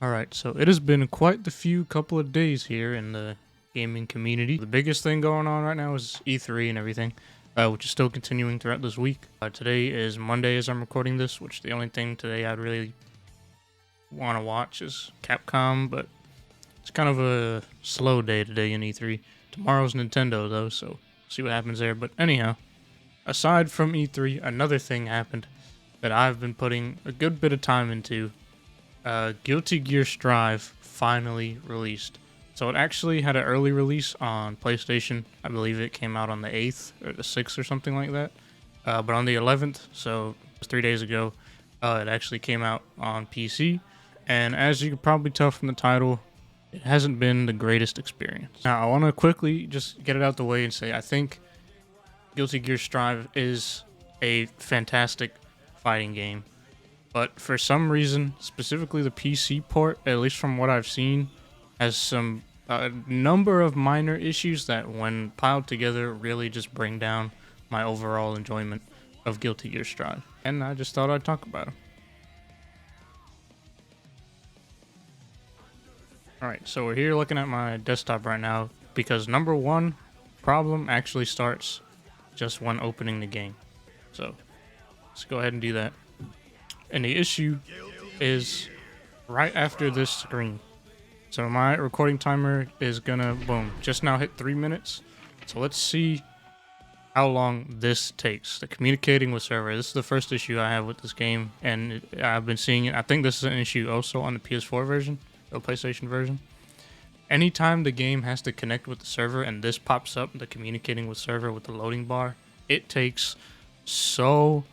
Alright, so it has been quite the few couple of days here in the gaming community. The biggest thing going on right now is E3 and everything, which is still continuing throughout this week. Today is Monday as I'm recording this, which the only thing today I'd really want to watch is Capcom, but it's kind of a slow day today in E3. Tomorrow's Nintendo though, so see what happens there. But anyhow, aside from E3, another thing happened that I've been putting a good bit of time into. Guilty Gear Strive finally released. So it actually had an early release on PlayStation. I believe it came out on the 8th or the 6th or something like that. But on the 11th, so it was 3 days ago, it actually came out on PC. And as you can probably tell from the title, it hasn't been the greatest experience. Now, I want to quickly just get it out the way and say I think Guilty Gear Strive is a fantastic fighting game. But for some reason, specifically the PC port, at least from what I've seen, has some number of minor issues that when piled together really just bring down my overall enjoyment of Guilty Gear Strive. And I just thought I'd talk about them. Alright, so we're here looking at my desktop right now because number one problem actually starts just when opening the game. So let's go ahead and do that. And the issue is right after this screen. So my recording timer is gonna, boom, just now hit 3 minutes. So let's see how long this takes. The communicating with server. This is the first issue I have with this game. And I've been seeing it. I think this is an issue also on the PS4 version, or PlayStation version. Anytime the game has to connect with the server and this pops up, the communicating with server with the loading bar, it takes so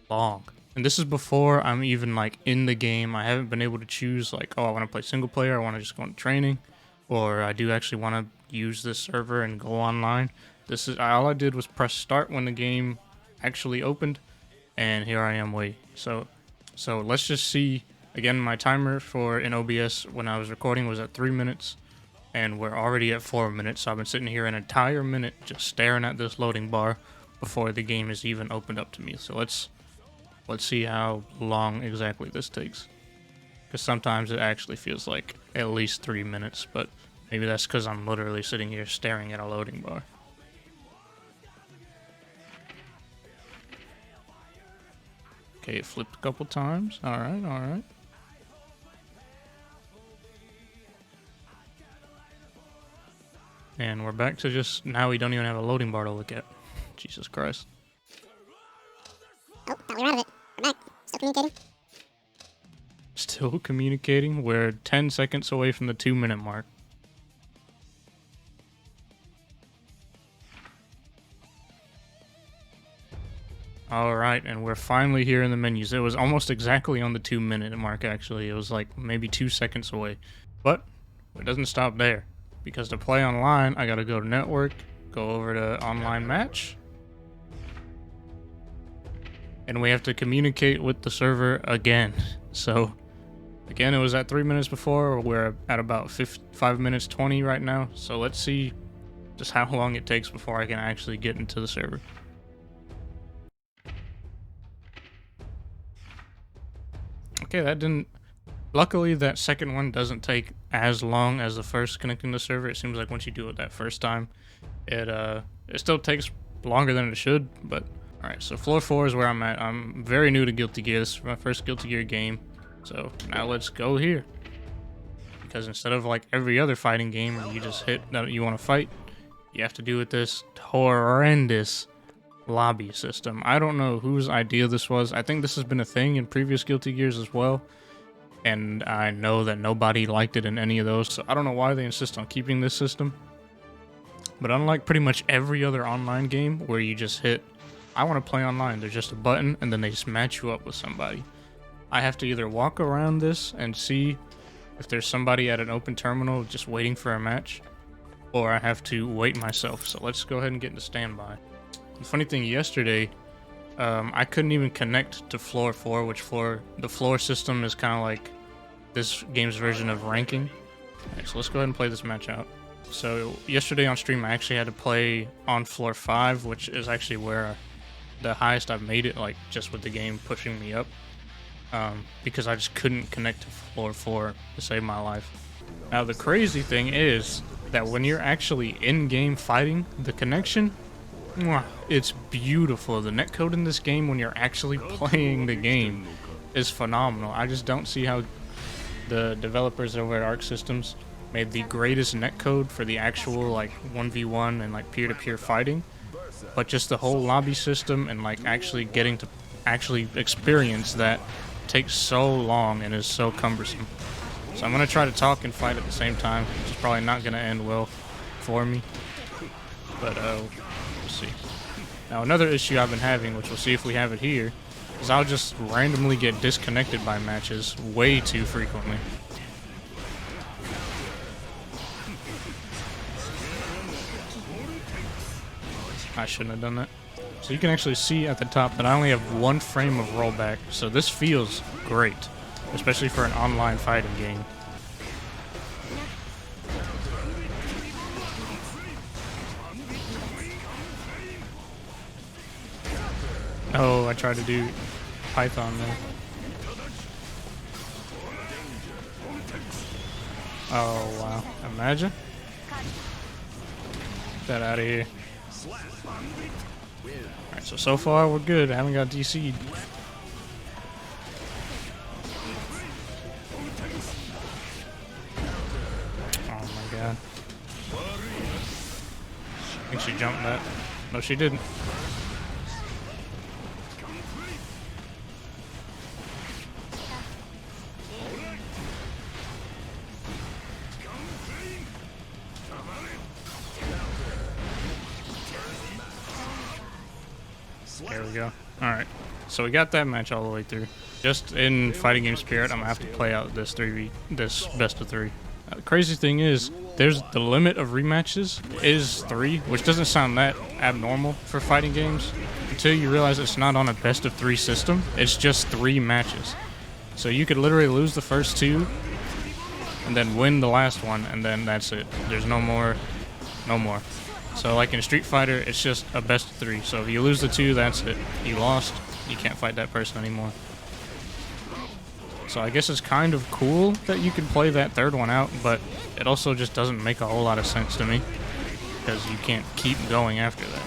long. And this is before I'm even like in the game. I haven't been able to choose like, oh, I want to play single player, I want to just go into training, or I do actually want to use this server and go online. This is all I did was press start when the game actually opened, and here I am waiting. So let's just see again. My timer for in OBS when I was recording was at 3 minutes, and we're already at 4 minutes. So I've been sitting here an entire minute just staring at this loading bar before the game is even opened up to me. So let's see how long exactly this takes. Because sometimes it actually feels like at least 3 minutes, but maybe that's because I'm literally sitting here staring at a loading bar. Okay, it flipped a couple times. Alright, alright. And we're back to just, now we don't even have a loading bar to look at. Jesus Christ. Oh, thought we were out of it. We're back. Still communicating. Still communicating. We're 10 seconds away from the 2 minute mark. Alright, and we're finally here in the menus. It was almost exactly on the 2 minute mark actually. It was like maybe 2 seconds away. But it doesn't stop there. Because to play online, I gotta go to network, go over to online match, and we have to communicate with the server again. So again, it was at 3 minutes before. We're at about 5 minutes 20 right now. So let's see just how long it takes before I can actually get into the server. Okay, that didn't. Luckily, that second one doesn't take as long as the first connecting the server. It seems like once you do it that first time, it still takes longer than it should, but alright, so floor 4 is where I'm at. I'm very new to Guilty Gear. This is my first Guilty Gear game. So now let's go here. Because instead of like every other fighting game where you just hit that you want to fight, you have to do with this horrendous lobby system. I don't know whose idea this was. I think this has been a thing in previous Guilty Gears as well. And I know that nobody liked it in any of those. So I don't know why they insist on keeping this system. But unlike pretty much every other online game where you just hit, I want to play online, there's just a button and then they just match you up with somebody. I have to either walk around this and see if there's somebody at an open terminal just waiting for a match, or I have to wait myself. So let's go ahead and get into standby. The funny thing, yesterday, I couldn't even connect to floor 4, which the floor system is kind of like this game's version of ranking. Alright, so let's go ahead and play this match out. So yesterday on stream, I actually had to play on floor 5, which is actually where the highest I've made it, like just with the game pushing me up. because I just couldn't connect to floor 4 to save my life. Now the crazy thing is that when you're actually in-game fighting, the connection, mwah, it's beautiful. The netcode in this game when you're actually playing the game is phenomenal. I just don't see how the developers over at Arc Systems made the greatest netcode for the actual like 1v1 and like peer-to-peer fighting, but just the whole lobby system and like actually getting to actually experience that takes so long and is so cumbersome. So I'm gonna try to talk and fight at the same time, which is probably not gonna end well for me, but we'll see. Now another issue I've been having, which we'll see if we have it here, is I'll just randomly get disconnected by matches way too frequently. I shouldn't have done that. So you can actually see at the top that I only have 1 frame of rollback, so this feels great, especially for an online fighting game. Oh, I tried to do Python there. Oh, wow. Imagine. Get that out of here. Alright, so far we're good. I haven't got DC'd. Oh my god. I think she jumped that. No, she didn't. There we go. Alright, so we got that match all the way through. Just in fighting game spirit, I'm gonna have to play out this best of 3. The crazy thing is, there's the limit of rematches is 3, which doesn't sound that abnormal for fighting games until you realize it's not on a best of 3 system. It's just 3 matches. So you could literally lose the first 2 and then win the last one, and then that's it. There's no more. So like in Street Fighter, it's just a best of 3. So if you lose the 2, that's it. You lost. You can't fight that person anymore. So I guess it's kind of cool that you can play that 3rd one out, but it also just doesn't make a whole lot of sense to me because you can't keep going after that.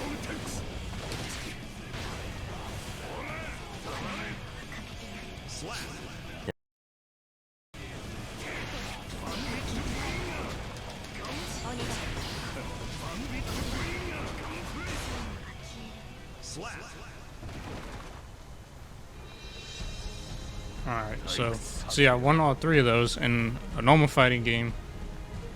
Alright, so yeah, I won all 3 of those in a normal fighting game.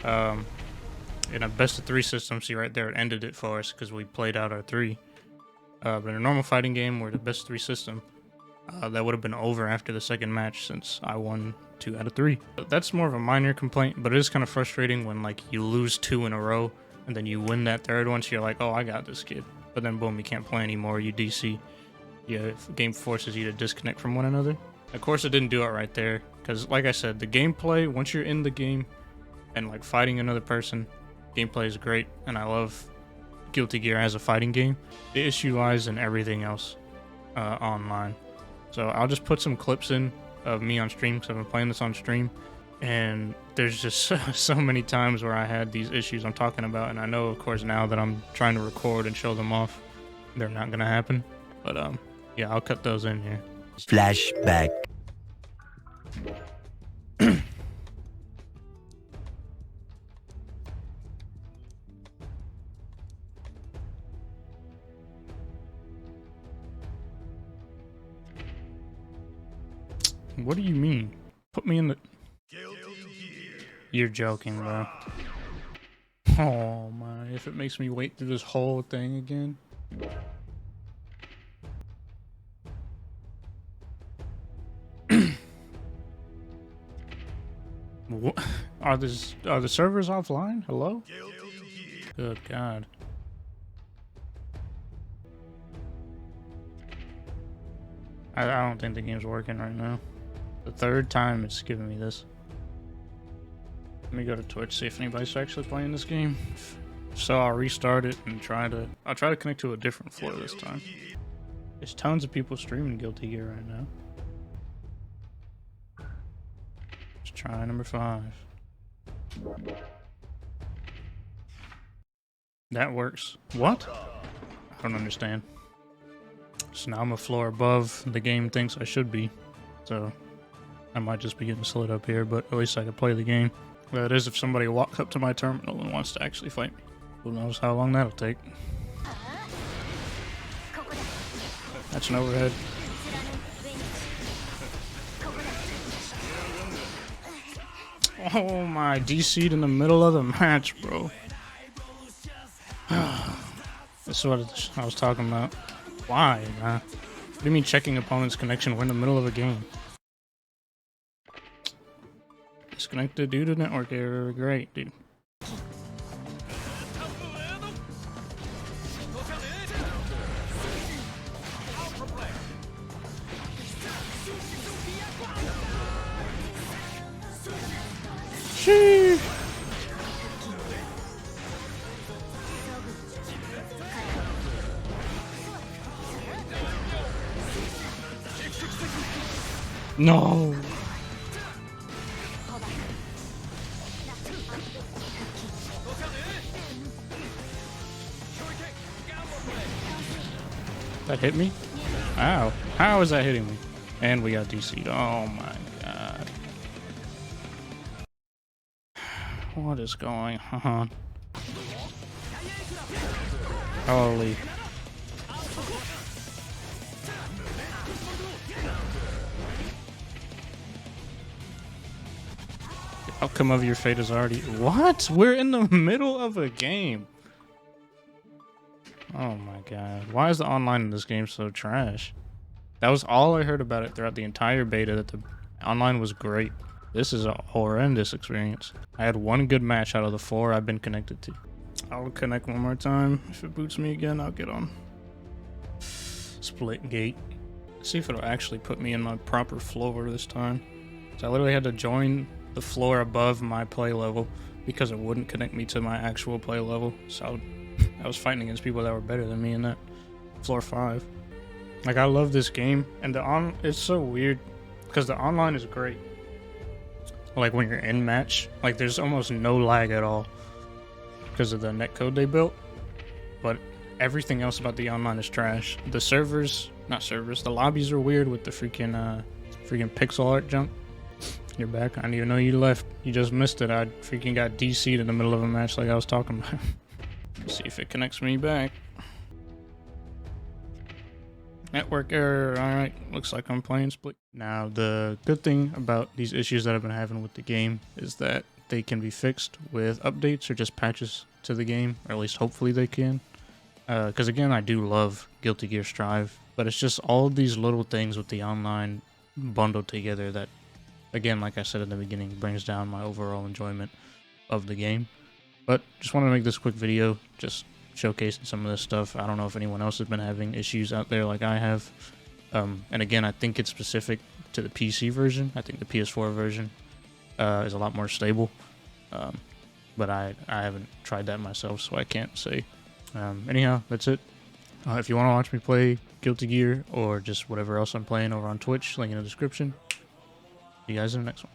In a best of 3 system, see right there, it ended it for us because we played out our 3. But in a normal fighting game where the best of 3 system, that would have been over after the 2nd match since I won 2 out of 3. But that's more of a minor complaint, but it is kind of frustrating when like you lose 2 in a row and then you win that 3rd one, so you're like, oh, I got this kid. But then boom, you can't play anymore, you DC. The game forces you to disconnect from one another. Of course, it didn't do it right there, because like I said, the gameplay, once you're in the game and like fighting another person, gameplay is great, and I love Guilty Gear as a fighting game. The issue lies in everything else online. So I'll just put some clips in of me on stream, because I've been playing this on stream, and there's just so many times where I had these issues I'm talking about, and I know, of course, now that I'm trying to record and show them off, they're not going to happen. But yeah, I'll cut those in here. Flashback. What do you mean? Put me in the... You're joking, bro. Oh my, if it makes me wait through this whole thing again. What? Are the servers offline? Hello? Good God. I don't think the game's working right now. The 3rd time it's giving me this. Let me go to Twitch, see if anybody's actually playing this game. So I'll restart it and I'll try to connect to a different floor this time. There's tons of people streaming Guilty Gear right now. Try number 5. That works. What? I don't understand. So now I'm a floor above the game thinks I should be. So I might just be getting slid up here, but at least I can play the game. That is if somebody walks up to my terminal and wants to actually fight me. Who knows how long that'll take. That's an overhead. Oh my, DC'd in the middle of the match, bro. That's what I was talking about. Why, man? What do you mean checking opponent's connection? We're in the middle of a game. Disconnected due to network error. Great, dude. Sheesh. No. That hit me? Ow. How is that hitting me? And we got DC'd. Oh my god. What is going on? Holy. The outcome of your fate is already... What? We're in the middle of a game. Oh my god. Why is the online in this game so trash? That was all I heard about it throughout the entire beta, that the online was great. This is a horrendous experience. I had one good match out of the 4 I've been connected to. I'll connect one more time. If it boots me again, I'll get on. Split gate. Let's see if it'll actually put me in my proper floor this time. So I literally had to join the floor above my play level because it wouldn't connect me to my actual play level. So I was fighting against people that were better than me in that floor 5. Like, I love this game, and it's so weird because the online is great. Like when you're in match, like there's almost no lag at all because of the netcode they built. But everything else about the online is trash. The the lobbies are weird with the freaking pixel art junk. You're back. I didn't even know you left. You just missed it. I freaking got DC'd in the middle of a match like I was talking about. Let's see if it connects me back. Network error. Alright, looks like I'm playing split. Now, the good thing about these issues that I've been having with the game is that they can be fixed with updates or just patches to the game, or at least hopefully they can. Because again, I do love Guilty Gear Strive, but it's just all these little things with the online bundled together that, again, like I said in the beginning, brings down my overall enjoyment of the game. But just want to make this quick video, just showcasing some of this stuff. I don't know if anyone else has been having issues out there like I have. And again, I think it's specific to the PC version. I think the PS4 version is a lot more stable. But I haven't tried that myself, so I can't say. Anyhow, that's it. If you want to watch me play Guilty Gear or just whatever else I'm playing over on Twitch, link in the description. See you guys in the next one.